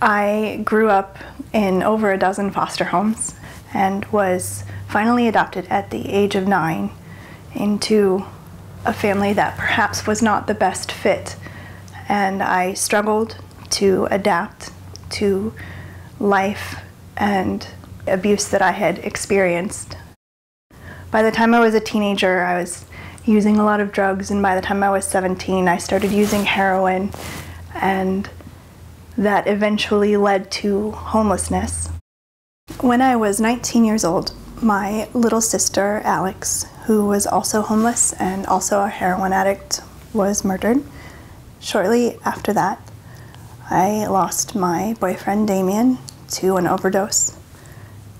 I grew up in over a dozen foster homes and was finally adopted at the age of 9 into a family that perhaps was not the best fit, and I struggled to adapt to life and abuse that I had experienced. By the time I was a teenager, I was using a lot of drugs, and by the time I was 17, I started using heroin, and that eventually led to homelessness. When I was 19 years old, my little sister, Alex, who was also homeless and also a heroin addict, was murdered. Shortly after that, I lost my boyfriend, Damien, to an overdose.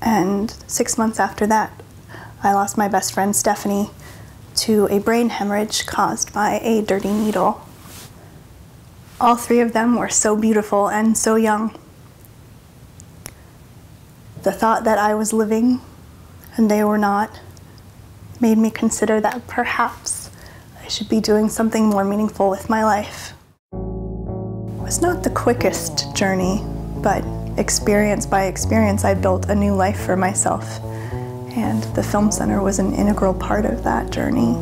And 6 months after that, I lost my best friend, Stephanie, to a brain hemorrhage caused by a dirty needle. All three of them were so beautiful and so young. The thought that I was living and they were not made me consider that perhaps I should be doing something more meaningful with my life. It was not the quickest journey, but experience by experience, I built a new life for myself, and the Film Center was an integral part of that journey.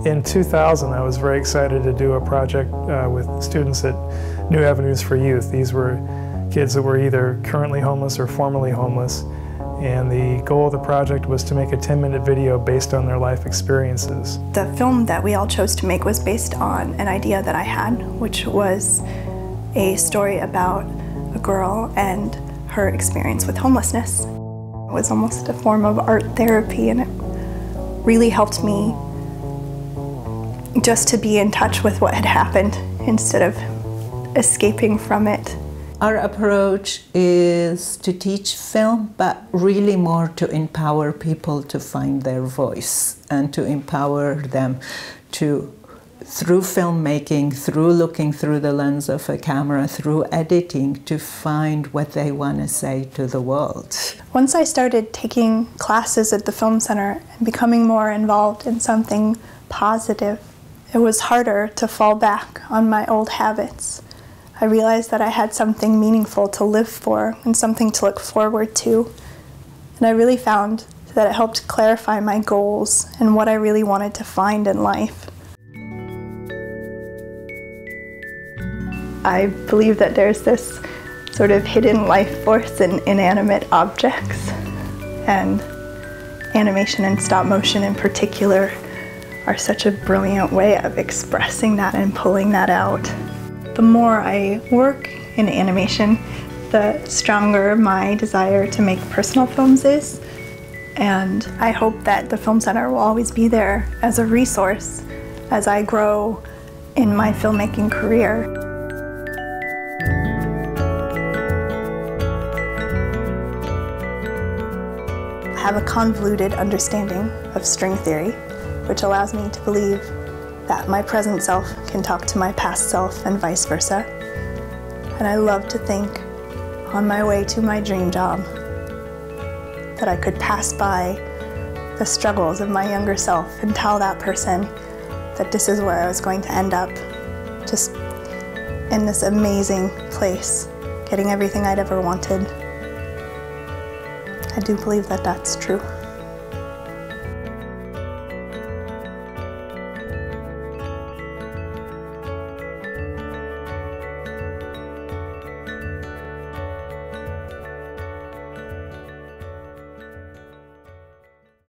In 2000, I was very excited to do a project with students at New Avenues for Youth. These were kids that were either currently homeless or formerly homeless, and the goal of the project was to make a 10-minute video based on their life experiences. The film that we all chose to make was based on an idea that I had, which was a story about a girl and her experience with homelessness. It was almost a form of art therapy, and it really helped me just to be in touch with what had happened instead of escaping from it. Our approach is to teach film, but really more to empower people to find their voice and to empower them to, through filmmaking, through looking through the lens of a camera, through editing, to find what they want to say to the world. Once I started taking classes at the Film Center and becoming more involved in something positive, it was harder to fall back on my old habits. I realized that I had something meaningful to live for and something to look forward to. And I really found that it helped clarify my goals and what I really wanted to find in life. I believe that there's this sort of hidden life force in inanimate objects, and animation and stop motion in particular are such a brilliant way of expressing that and pulling that out. The more I work in animation, the stronger my desire to make personal films is, and I hope that the Film Center will always be there as a resource as I grow in my filmmaking career. I have a convoluted understanding of string theory, which allows me to believe that my present self can talk to my past self and vice versa. And I love to think, on my way to my dream job, that I could pass by the struggles of my younger self and tell that person that this is where I was going to end up, just in this amazing place, getting everything I'd ever wanted. I do believe that that's true.